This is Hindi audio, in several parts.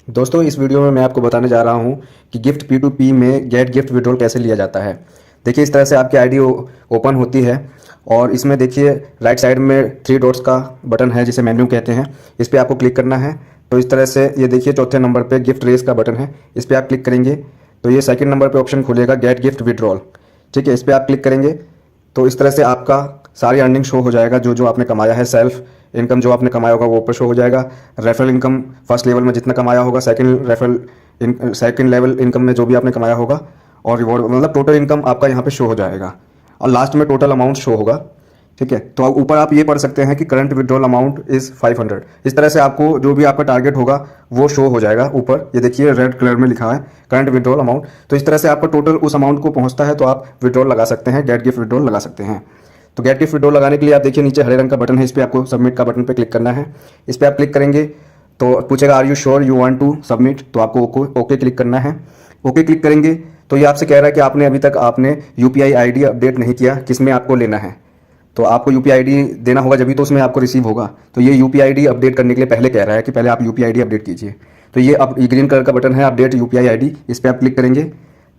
दोस्तों इस वीडियो में मैं आपको बताने जा रहा हूं कि गिफ्ट P2P में गेट गिफ्ट विड्रॉल कैसे लिया जाता है। देखिए इस तरह से आपकी आईडी ओपन होती है और इसमें देखिए राइट साइड में थ्री डॉट्स का बटन है जिसे मेन्यू कहते हैं। इस पर आपको क्लिक करना है। तो इस तरह से ये देखिए चौथे नंबर पे गिफ्ट रेस का बटन है, इस पर आप क्लिक करेंगे तो ये सेकंड नंबर पे ऑप्शन खुलेगा गेट गिफ्ट विड्रॉल। ठीक है, इस पर आप क्लिक करेंगे तो इस तरह से आपका सारी अर्निंग शो हो जाएगा। जो जो आपने कमाया है, सेल्फ इनकम जो आपने कमाया होगा वो ऊपर शो हो जाएगा। रेफरल इनकम फर्स्ट लेवल में जितना कमाया होगा, सेकंड लेवल इनकम में जो भी आपने कमाया होगा, और रिवॉर्ड मतलब टोटल इनकम आपका यहाँ पे शो हो जाएगा और लास्ट में टोटल अमाउंट शो होगा। ठीक है, तो अब ऊपर आप ये पढ़ सकते हैं कि करंट विड्रॉल अमाउंट इज़ 500। इस तरह से आपको जो भी आपका टारगेट होगा वो शो हो जाएगा ऊपर। ये देखिए रेड कलर में लिखा है करंट विड्रॉल अमाउंट। तो इस तरह से आपका टोटल उस अमाउंट को पहुंचता है तो आप विड्रॉल लगा सकते हैं, गेट गिफ्ट विड्रॉल लगा सकते हैं। तो गेट गिफ्ट विड्रॉल लगाने के लिए आप देखिए नीचे हरे रंग का बटन है, इस पर आपको सबमिट का बटन पे क्लिक करना है। इस पर आप क्लिक करेंगे तो पूछेगा are you sure you want to submit, तो आपको ओके क्लिक करना है। ओके क्लिक करेंगे तो ये आपसे कह रहा है कि आपने अभी तक आपने यूपीआई आईडी अपडेट नहीं किया, किसमें आपको लेना है। तो आपको यूपीआई आईडी देना होगा जभी तो उसमें आपको रिसीव होगा। तो ये यूपीआई आईडी अपडेट करने के लिए पहले कह रहा है कि पहले आप यूपीआई आईडी अपडेट कीजिए। तो ये अब ग्रीन कलर का बटन है अपडेट यूपीआई आईडी, इस पर आप क्लिक करेंगे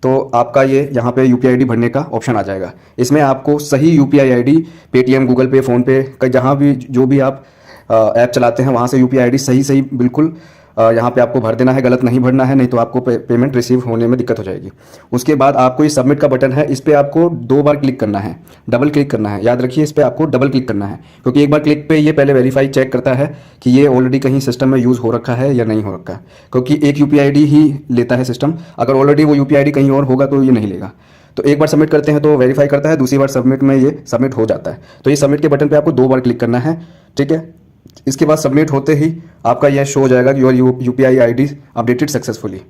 तो आपका ये यहाँ पे यूपीआई आईडी भरने का ऑप्शन आ जाएगा। इसमें आपको सही यूपीआई आईडी पेटीएम, गूगल पे, फ़ोनपे का जहाँ भी जो भी आप ऐप चलाते हैं वहाँ से यूपीआई आईडी सही सही बिल्कुल यहाँ पे आपको भर देना है, गलत नहीं भरना है, नहीं तो आपको पेमेंट रिसीव होने में दिक्कत हो जाएगी। उसके बाद आपको ये सबमिट का बटन है, इस पर आपको 2 बार क्लिक करना है, डबल क्लिक करना है। याद रखिए इस पर आपको डबल क्लिक करना है क्योंकि एक बार क्लिक पे ये पहले वेरीफाई चेक करता है कि ये ऑलरेडी कहीं सिस्टम में यूज़ हो रखा है या नहीं हो रखा है, क्योंकि एक यूपीआई आईडी ही लेता है सिस्टम। अगर ऑलरेडी वो यूपीआई आईडी कहीं और होगा तो ये नहीं लेगा। तो एक बार सबमिट करते हैं तो वेरीफाई करता है, दूसरी बार सबमिट में ये सबमिट हो जाता है। तो ये सबमिट के बटन पे आपको 2 बार क्लिक करना है। ठीक है, इसके बाद सबमिट होते ही आपका यह शो हो जाएगा कि your UPI ID updated successfully.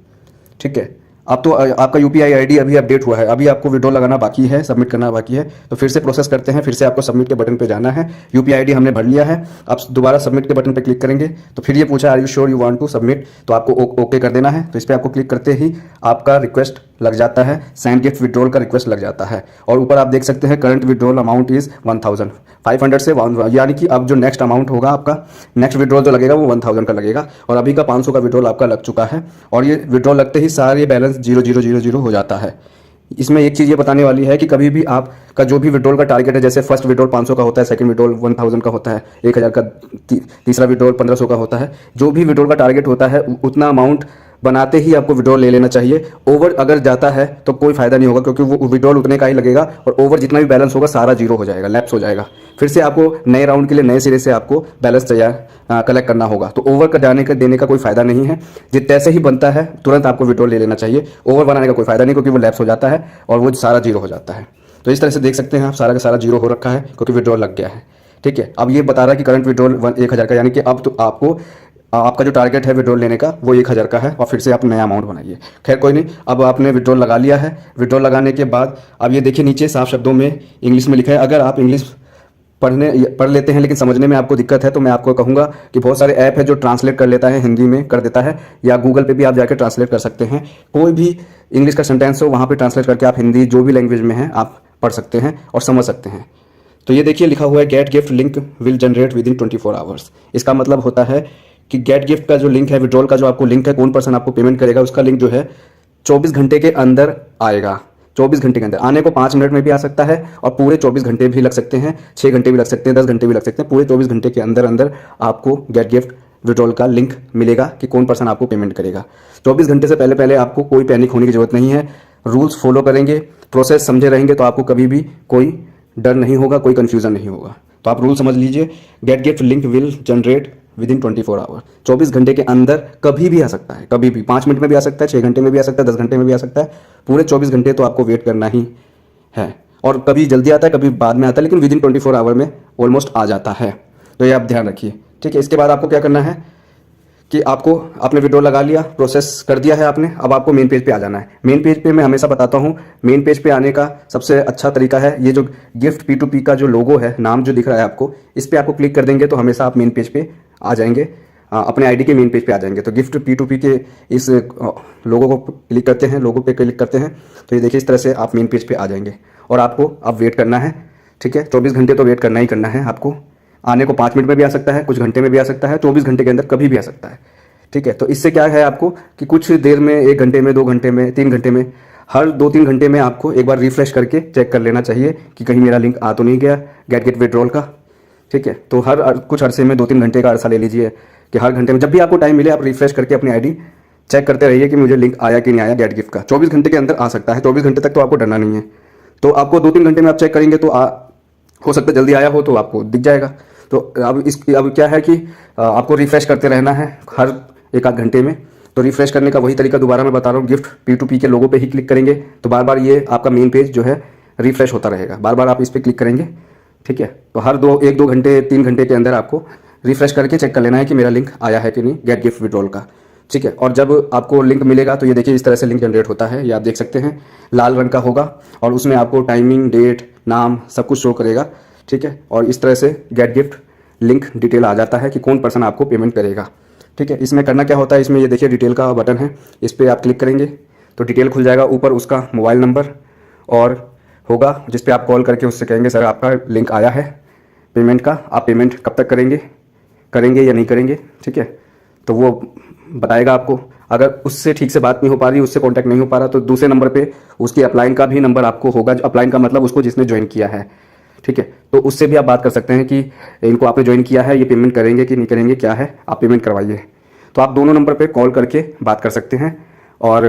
ठीक है, अब तो आपका यूपीआई आईडी अभी अपडेट हुआ है, अभी आपको विड्रॉल लगाना बाकी है, सबमिट करना बाकी है। तो फिर से प्रोसेस करते हैं, फिर से आपको सबमिट के बटन पे जाना है। यूपीआई आईडी हमने भर लिया है, अब दोबारा सबमिट के बटन पे क्लिक करेंगे तो फिर ये पूछा are you sure you want to submit, तो आपको ओके कर देना है। तो इस पर आपको क्लिक करते ही आपका रिक्वेस्ट लग जाता है, सेंड गिफ्ट विड्रॉल का रिक्वेस्ट लग जाता है। और ऊपर आप देख सकते हैं करंट विड्रॉल अमाउंट इज 1500 से 1, यानी कि अब जो नेक्स्ट अमाउंट होगा आपका, नेक्स्ट विड्रॉल जो लगेगा वो 1000 का लगेगा। और अभी का 500 का विड्रॉल आपका लग चुका है और ये विड्रॉल लगते ही सारे बैलेंस 0000 हो जाता है। इसमें एक चीज़ ये बताने वाली है कि कभी भी आपका जो भी विड्रॉल का टारगेट है, जैसे फर्स्ट विड्रॉल 500 का होता है, सेकंड विड्रॉल 1000 का होता है, 1000 का, तीसरा विड्रॉल 1500 का होता है। जो भी विड्रॉल का टारगेट होता है उतना अमाउंट बनाते ही आपको विड्रॉल ले लेना चाहिए। ओवर अगर जाता है तो कोई फायदा नहीं होगा क्योंकि वो विड्रॉल उतने का ही लगेगा और ओवर जितना भी बैलेंस होगा सारा जीरो हो जाएगा, लैप्स हो जाएगा। फिर से आपको नए राउंड के लिए नए सिरे से आपको बैलेंस तैयार कलेक्ट करना होगा। तो ओवर का जाने का देने का कोई फायदा नहीं है, जैसे ही बनता है तुरंत आपको विड्रॉल ले लेना चाहिए। ओवर बनाने का कोई फायदा नहीं क्योंकि वो लैप्स हो जाता है और वो सारा जीरो हो जाता है। तो इस तरह से देख सकते हैं आप सारा का सारा जीरो हो रखा है क्योंकि विड्रॉल लग गया है। ठीक है, अब ये बता रहा है कि करंट विड्रॉल 1000 का, यानी कि अब तो आपको आपका जो टारगेट है विड्रॉल लेने का वो 1000 का है और फिर से आप नया अमाउंट बनाइए। खैर कोई नहीं, अब आपने विड्रॉल लगा लिया है। विड्रॉल लगाने के बाद अब ये देखिए नीचे साफ शब्दों में इंग्लिश में लिखा है। अगर आप इंग्लिश पढ़ लेते हैं लेकिन समझने में आपको दिक्कत है तो मैं आपको कहूँगा कि बहुत सारे ऐप है जो ट्रांसलेट कर लेता है, हिंदी में कर देता है, या गूगल पे भी आप जाकर ट्रांसलेट कर सकते हैं। कोई भी इंग्लिश का सेंटेंस हो वहाँ पर ट्रांसलेट करके आप हिंदी जो भी लैंग्वेज में है आप पढ़ सकते हैं और समझ सकते हैं। तो ये देखिए लिखा हुआ है get gift link will generate within 24 hours. इसका मतलब होता है कि गेट गिफ्ट का जो लिंक है, विड्रॉल का जो आपको लिंक है, कौन पर्सन आपको पेमेंट करेगा उसका लिंक जो है 24 घंटे के अंदर आएगा। 24 घंटे के अंदर आने को 5 मिनट में भी आ सकता है और पूरे 24 घंटे भी लग सकते हैं, 6 घंटे भी लग सकते हैं, 10 घंटे भी लग सकते हैं। पूरे 24 घंटे के अंदर अंदर आपको गेट गिफ्ट विड्रॉल का लिंक मिलेगा कि कौन पर्सन आपको पेमेंट करेगा। 24 घंटे से पहले पहले आपको कोई पैनिक होने की जरूरत नहीं है। रूल्स फॉलो करेंगे, प्रोसेस समझे रहेंगे तो आपको कभी भी कोई डर नहीं होगा, कोई कन्फ्यूज़न नहीं होगा। तो आप रूल समझ लीजिए, get gift link will generate within 24 hour. 24 घंटे के अंदर कभी भी आ सकता है, कभी भी 5 मिनट में भी आ सकता है, 6 घंटे में भी आ सकता है, 10 घंटे में भी आ सकता है। पूरे 24 घंटे तो आपको वेट करना ही है। और कभी जल्दी आता है, कभी बाद में आता है, लेकिन विद इन 24 आवर में ऑलमोस्ट आ जाता है। तो ये आप ध्यान रखिए। ठीक है, इसके बाद आपको क्या करना है कि आपको आपने विड्रॉल लगा लिया, प्रोसेस कर दिया है आपने, अब आपको मेन पेज पे आ जाना है। मेन पेज पे मैं हमेशा बताता हूँ, मेन पेज पे आने का सबसे अच्छा तरीका है ये जो गिफ्ट P2P का जो लोगो है, नाम जो दिख रहा है आपको, इस पर आपको क्लिक कर देंगे तो हमेशा आप मेन पेज पे आ जाएंगे, अपने आईडी के मेन पेज पे आ जाएंगे। तो गिफ्ट P2P के इस लोगो को क्लिक करते हैं, लोगो पे क्लिक करते हैं तो ये देखिए इस तरह से आप मेन पेज पे आ जाएंगे और आपको अब वेट करना है। ठीक है, 24 घंटे तो वेट करना ही करना है आपको। आने को 5 मिनट में भी आ सकता है, कुछ घंटे में भी आ सकता है, 24 घंटे के अंदर कभी भी आ सकता है। ठीक है, तो इससे क्या है आपको कि कुछ देर में, 1 घंटे में, 2 घंटे में, 3 घंटे में, हर 2-3 घंटे में आपको एक बार रिफ्रेश करके चेक कर लेना चाहिए कि कहीं मेरा लिंक आ तो नहीं गया गेट गिफ्ट विड्रॉल का। ठीक है, तो हर कुछ अरसे में 2-3 घंटे का अरसा ले लीजिए कि हर घंटे में जब भी आपको टाइम मिले आप रिफ्रेश करके अपनी आईडी चेक करते रहिए कि मुझे लिंक आया कि नहीं आया गेट गिफ्ट का। 24 घंटे के अंदर आ सकता है, 24 घंटे तक तो आपको डरना नहीं है। तो आपको 2-3 घंटे में आप चेक करेंगे तो हो सकता है जल्दी आया हो तो आपको दिख जाएगा। तो अब क्या है कि आपको रिफ्रेश करते रहना है हर 1-8 घंटे में। तो रिफ्रेश करने का वही तरीका दोबारा मैं बता रहा हूँ, गिफ्ट P2P के लोगों पे ही क्लिक करेंगे तो बार बार ये आपका मेन पेज जो है रिफ्रेश होता रहेगा, बार बार आप इस पर क्लिक करेंगे। ठीक है, तो हर 1-2 घंटे 3 घंटे के अंदर आपको रिफ्रेश करके चेक कर लेना है कि मेरा लिंक आया है कि नहीं गेट गिफ्ट विड्रॉल का। ठीक है, और जब आपको लिंक मिलेगा तो ये देखिए इस तरह से लिंक जनरेट होता है, ये आप देख सकते हैं लाल रंग का होगा और उसमें आपको टाइमिंग, डेट, नाम सब कुछ शो करेगा। ठीक है, और इस तरह से गेट गिफ्ट लिंक डिटेल आ जाता है कि कौन पर्सन आपको पेमेंट करेगा। ठीक है, इसमें करना क्या होता है, इसमें ये देखिए डिटेल का बटन है, इस पर आप क्लिक करेंगे तो डिटेल खुल जाएगा। ऊपर उसका मोबाइल नंबर और होगा जिस पे आप कॉल करके उससे कहेंगे सर आपका लिंक आया है पेमेंट का, आप पेमेंट कब तक करेंगे या नहीं करेंगे। ठीक है, तो वो बताएगा आपको। अगर उससे ठीक से बात नहीं हो पा रही, उससे कांटेक्ट नहीं हो पा रहा तो दूसरे नंबर पे उसकी अपलाइन का भी नंबर आपको होगा। अपलाइन का मतलब उसको जिसने ज्वाइन किया है। ठीक है, तो उससे भी आप बात कर सकते हैं कि इनको आपने ज्वाइन किया है, ये पेमेंट करेंगे कि नहीं करेंगे, क्या है, आप पेमेंट करवाइए। तो आप दोनों नंबर पे कॉल करके बात कर सकते हैं और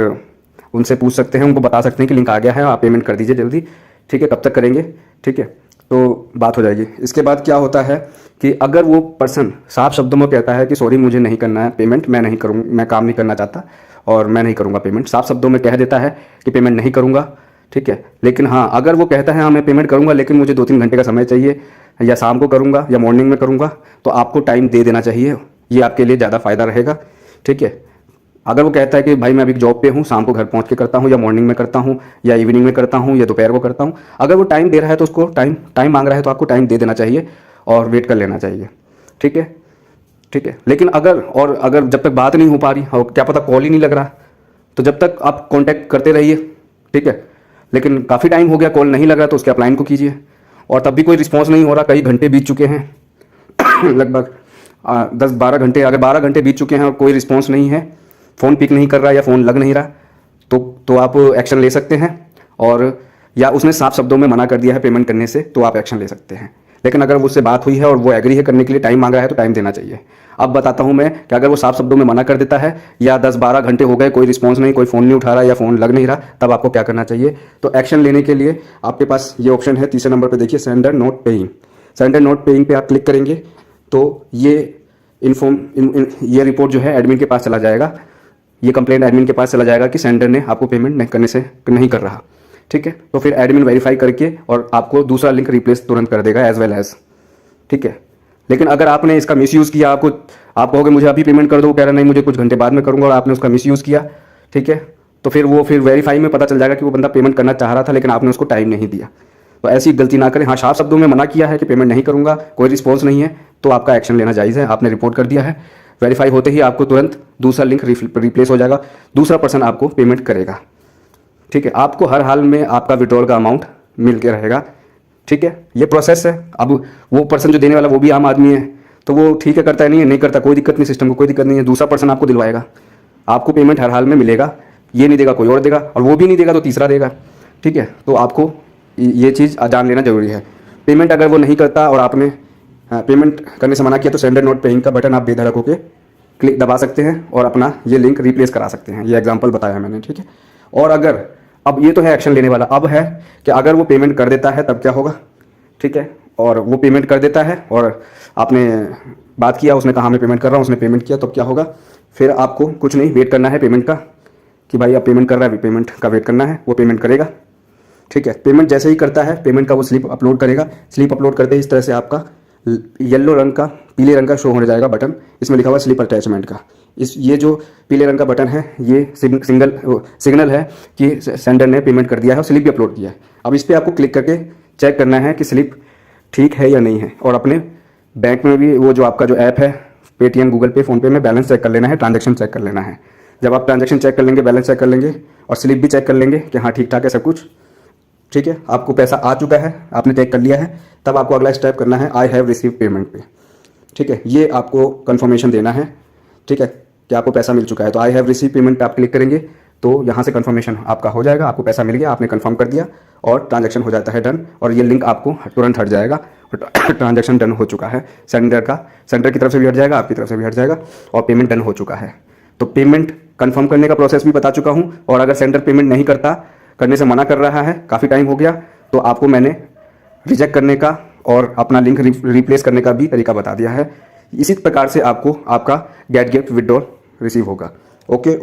उनसे पूछ सकते हैं, उनको बता सकते हैं कि लिंक आ गया है, आप पेमेंट कर दीजिए जल्दी। ठीक है, कब तक करेंगे। ठीक है, तो बात हो जाएगी। इसके बाद क्या होता है कि अगर वो पर्सन साफ शब्दों में कहता है कि सॉरी मुझे नहीं करना है पेमेंट, मैं नहीं करूँगा, मैं काम नहीं करना चाहता और मैं नहीं करूँगा पेमेंट, साफ शब्दों में कह देता है कि पेमेंट नहीं करूँगा। ठीक है, लेकिन हाँ अगर वो कहता है हाँ मैं पेमेंट करूँगा लेकिन मुझे 2-3 घंटे का समय चाहिए, या शाम को करूँगा या मॉर्निंग में करूँगा, तो आपको टाइम दे देना चाहिए, ये आपके लिए ज़्यादा फ़ायदा रहेगा। ठीक है, अगर वो कहता है कि भाई मैं अभी जॉब पे हूँ, शाम को घर पहुँच के करता हूँ, या मॉर्निंग में करता हूँ, या इवनिंग में करता हूँ, या दोपहर को करता हूँ, अगर वो टाइम दे रहा है तो उसको टाइम मांग रहा है तो आपको टाइम दे देना चाहिए और वेट कर लेना चाहिए। ठीक है, ठीक है, लेकिन अगर जब तक बात नहीं हो पा रही और क्या पता कॉल ही नहीं लग रहा, तो जब तक आप कांटेक्ट करते रहिए। ठीक है, लेकिन काफ़ी टाइम हो गया कॉल नहीं लग रहा तो उसके अपलाइन को कीजिए और तब भी कोई रिस्पॉन्स नहीं हो रहा, कई घंटे बीत चुके हैं लगभग 10-12 घंटे, अगर 12 घंटे बीत चुके हैं और कोई रिस्पॉन्स नहीं है, फ़ोन पिक नहीं कर रहा या फ़ोन लग नहीं रहा, तो आप एक्शन ले सकते हैं। और या उसने साफ शब्दों में मना कर दिया है पेमेंट करने से तो आप एक्शन ले सकते हैं। लेकिन अगर उससे बात हुई है और वो एग्री है करने के लिए, टाइम मांग रहा है तो टाइम देना चाहिए। अब बताता हूं मैं कि अगर वो साफ शब्दों में मना कर देता है या 10-12 घंटे हो गए कोई रिस्पॉन्स नहीं, कोई फ़ोन नहीं उठा रहा या फ़ोन लग नहीं रहा, तब आपको क्या करना चाहिए। तो एक्शन लेने के लिए आपके पास ये ऑप्शन है, तीसरे नंबर पर देखिए sender not paying. Sender not paying पे आप क्लिक करेंगे तो ये ये रिपोर्ट जो है एडमिन के पास चला जाएगा, ये कंप्लेंट एडमिन के पास चला जाएगा कि सेंडर ने आपको पेमेंट करने से नहीं कर रहा। ठीक है, तो फिर एडमिन वेरीफाई करके और आपको दूसरा लिंक रिप्लेस तुरंत कर देगा एज वेल एज। ठीक है, लेकिन अगर आपने इसका मिसयूज़ किया, आप कहोगे मुझे अभी पेमेंट कर दो, वो कह रहा नहीं मुझे कुछ घंटे बाद में करूँगा, और आपने उसका मिसयूज़ किया, ठीक है, तो फिर वेरीफाई में पता चल जाएगा कि वो बंदा पेमेंट करना चाह रहा था लेकिन आपने उसको टाइम नहीं दिया। तो ऐसी गलती ना करें। हाँ, साफ शब्दों में मना किया है कि पेमेंट नहीं करूँगा, कोई रिस्पॉन्स नहीं है, तो आपका एक्शन लेना जायज़ है। आपने रिपोर्ट कर दिया है, वेरीफाई होते ही आपको तुरंत दूसरा लिंक रिप्लेस हो जाएगा, दूसरा पर्सन आपको पेमेंट करेगा। ठीक है, आपको हर हाल में आपका विड्रॉल का अमाउंट मिल के रहेगा। ठीक है, ये प्रोसेस है। अब वो पर्सन जो देने वाला वो भी आम आदमी है, तो वो ठीक है करता है, नहीं करता, कोई दिक्कत नहीं, सिस्टम को कोई दिक्कत नहीं है, दूसरा पर्सन आपको दिलवाएगा, आपको पेमेंट हर हाल में मिलेगा। ये नहीं देगा कोई और देगा, और वो भी नहीं देगा तो तीसरा देगा। ठीक है, तो आपको ये चीज़ जान लेना जरूरी है। पेमेंट अगर वो नहीं करता और आपने पेमेंट करने से मना किया तो सेंडर नोट पेइंग का बटन आप बेधड़क होकर क्लिक दबा सकते हैं और अपना ये लिंक रिप्लेस करा सकते हैं। ये एग्जांपल बताया मैंने। ठीक है, और अगर अब ये तो है एक्शन लेने वाला, अब है कि अगर वो पेमेंट कर देता है तब क्या होगा। ठीक है, और वो पेमेंट कर देता है और आपने बात किया, उसने कहा मैं पेमेंट कर रहा हूँ, उसने पेमेंट किया, तो क्या होगा, फिर आपको कुछ नहीं वेट करना है पेमेंट का, कि भाई आप पेमेंट कर रहा है, पेमेंट का वेट करना है, वो पेमेंट करेगा। ठीक है, पेमेंट जैसे ही करता है पेमेंट का वो स्लिप अपलोड करेगा। स्लिप अपलोड करते ही इस तरह से आपका येलो रंग का, पीले रंग का शो होने जाएगा बटन, इसमें लिखा हुआ स्लिप अटैचमेंट का। ये जो पीले रंग का बटन है ये सिग्नल है कि सेंडर ने पेमेंट कर दिया है और स्लिप भी अपलोड किया है। अब इस पर आपको क्लिक करके चेक करना है कि स्लिप ठीक है या नहीं है, और अपने बैंक में भी वो जो आपका जो ऐप है पेटीएम, गूगल पे, फ़ोनपे में बैलेंस चेक कर लेना है, ट्रांजैक्शन चेक कर लेना है। जब आप ट्रांजैक्शन चेक कर लेंगे, बैलेंस चेक कर लेंगे और स्लिप भी चेक कर लेंगे कि हाँ ठीक ठाक है सब कुछ, ठीक है, आपको पैसा आ चुका है, आपने चेक कर लिया है, तब आपको अगला स्टेप करना है आई हैव रिसीव पेमेंट पे। ठीक है, ये आपको कंफर्मेशन देना है। ठीक है, कि आपको पैसा मिल चुका है। तो आई हैव रिसीव पेमेंट पे आप क्लिक करेंगे तो यहाँ से कंफर्मेशन आपका हो जाएगा, आपको पैसा मिल गया, आपने कंफर्म कर दिया और ट्रांजैक्शन हो जाता है डन। और ये लिंक आपको तुरंत हट जाएगा, ट्रांजैक्शन डन हो चुका है। सेंडर की तरफ से भी हट जाएगा, आपकी तरफ से भी हट जाएगा और पेमेंट डन हो चुका है। तो पेमेंट कंफर्म करने का प्रोसेस भी बता चुका हूँ। और अगर सेंडर पेमेंट नहीं करने से मना कर रहा है, काफ़ी टाइम हो गया, तो आपको मैंने रिजेक्ट करने का और अपना लिंक रिप्लेस करने का भी तरीका बता दिया है। इसी प्रकार से आपको आपका गेट गिफ्ट विड्रॉल रिसीव होगा। ओके।